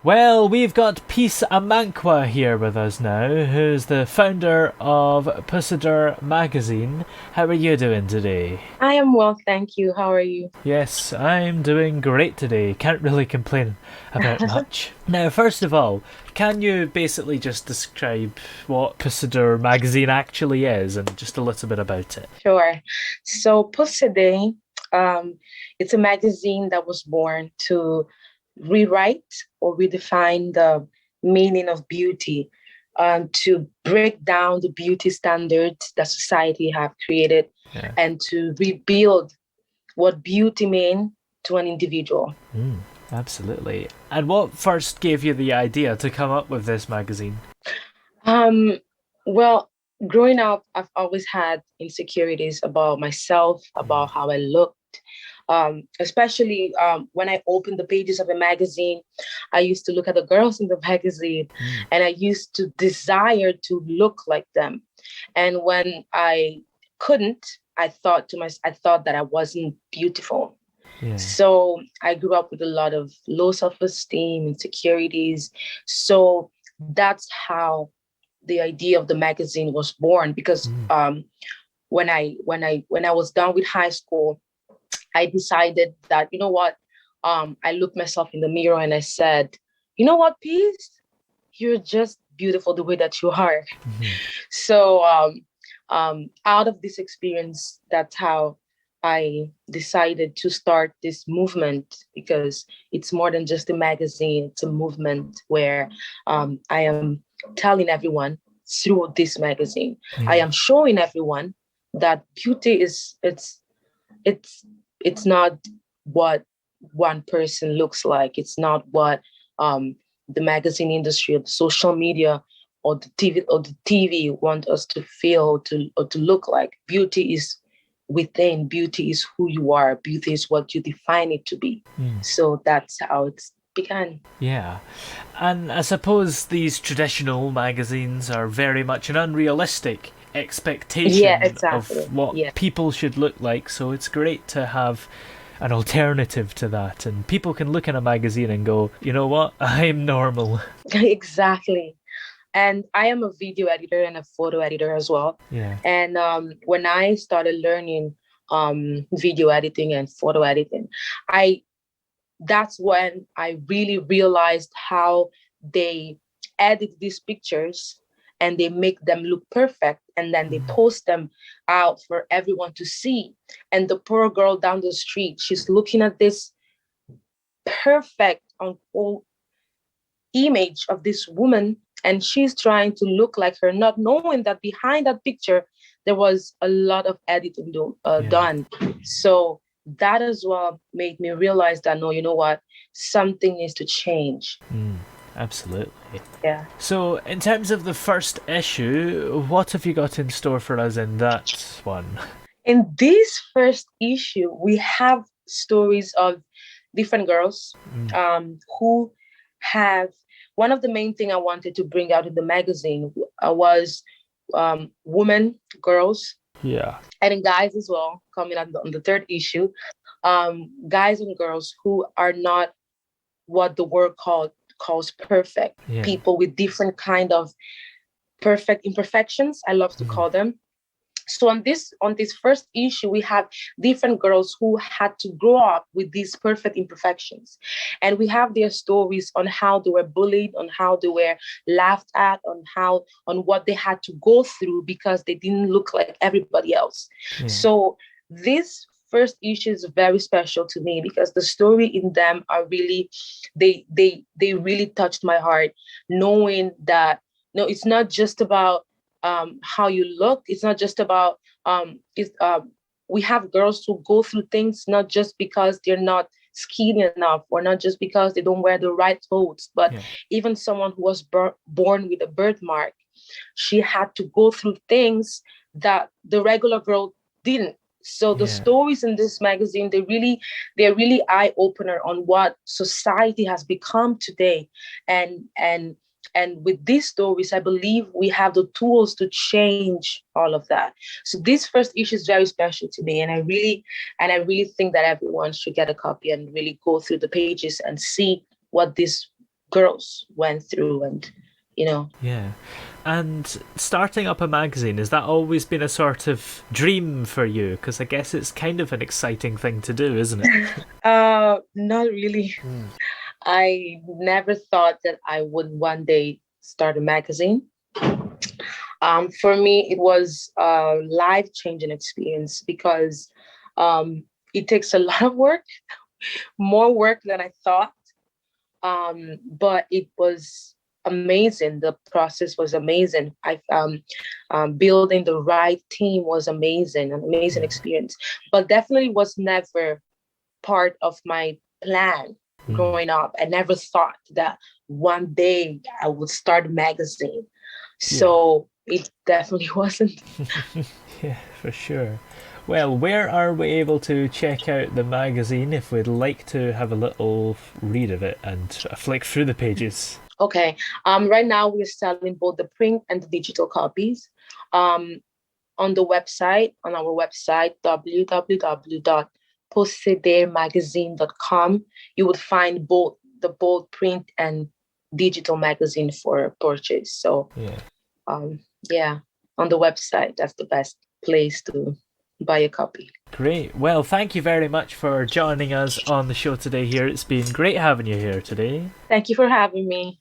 Well, we've got Peace Amankwah here with us now, who's the founder of Posseder magazine. How are you doing today? I am well, thank you. How are you? Yes, I'm doing great today. Can't really complain about much. Now, first of all, can you basically just describe what Posseder magazine actually is and just a little bit about it? Sure. So, Posseder, um, it's a magazine that was born to rewrite or redefine the meaning of beauty, to break down the beauty standards that society have created, Yeah. and to rebuild what beauty means to an individual. Absolutely. And what first gave you the idea to come up with this magazine? Um, well, growing up, I've always had insecurities about myself, about how I look. Especially when I opened the pages of a magazine, I used to look at the girls in the magazine Mm. and I used to desire to look like them. And when I couldn't, I thought that I wasn't beautiful. Yeah. So I grew up with a lot of low self-esteem, insecurities. So that's how the idea of the magazine was born because Mm. when I was done with high school, I decided that, you know what, I looked myself in the mirror and I said, you know what, Peace, you're just beautiful the way that you are. Mhm. So out of this experience, that's how I decided to start this movement because it's more than just a magazine. It's a movement where I am telling everyone through this magazine. I Yeah. am showing everyone that beauty is it's it's not what one person looks like. It's not what um, the magazine industry or the social media or the TV want us to feel or to look like. Beauty is within. Beauty is who you are. Beauty is what you define it to be. Mm. So that's how it's began. Yeah. And I suppose these traditional magazines are very much an unrealistic Yeah, expectation of exactly. what Yeah, people should look like, so it's great to have an alternative to that. And people can look in a magazine and go, you know what, I'm normal. exactly. And I am a video editor and a photo editor as well. Yeah. And when I started learning video editing and photo editing, I that's when I really realized how they edit these pictures and they make them look perfect and then they Mm. post them out for everyone to see. And the poor girl down the street, she's looking at this perfect unquote image of this woman and she's trying to look like her, not knowing that behind that picture there was a lot of editing Yeah. done. So that as well made me realize that no, you know what, something needs to change. Mm. Absolutely. Yeah. So, in terms of the first issue, what have you got in store for us in that one? In this first issue, we have stories of different girls Mm. who have one of the main thing I wanted to bring out in the magazine was women, girls, Yeah. and guys as well, coming on the third issue, guys and girls who are not what the world calls perfect, Yeah. people with different kind of perfect imperfections, I love to Mm. call them. So on this first issue, we have different girls who had to grow up with these perfect imperfections, and we have their stories on how they were bullied, on how they were laughed at, on what they had to go through because they didn't look like everybody else. Yeah. So this first issue is very special to me because the story in them are really they really touched my heart, knowing that no, it's not just about how you look. It's not just about we have girls who go through things not just because they're not skinny enough or not just because they don't wear the right clothes, but Yeah. even someone who was born with a birthmark, she had to go through things that the regular girl didn't. So the Yeah. stories in this magazine, they're really eye opener on what society has become today, and and with these stories, I believe we have the tools to change all of that. So this first issue is very special to me, and I really think that everyone should get a copy and really go through the pages and see what this girls went through, and Yeah. And starting up a magazine, has that always been a sort of dream for you? Because I guess it's kind of an exciting thing to do, isn't it? not really. Mm. I never thought that I would one day start a magazine. For me, it was a life-changing experience because it takes a lot of work, more work than I thought. But it was amazing. The process was amazing. Building the right team was amazing, an amazing Yeah. experience. But definitely was never part of my plan Mm. growing up. I never thought that one day I would start a magazine. Yeah. So it definitely wasn't. Yeah, for sure. Well, where are we able to check out the magazine if we'd like to have a little read of it and flick through the pages? Okay. Right now we're selling both the print and the digital copies. Um, on our website, www.possedermagazine.com, you would find both print and digital magazine for purchase. So Yeah. um, yeah, on the website, that's the best place to buy a copy. Great. Well, thank you very much for joining us on the show today here. It's been great having you here today. Thank you for having me.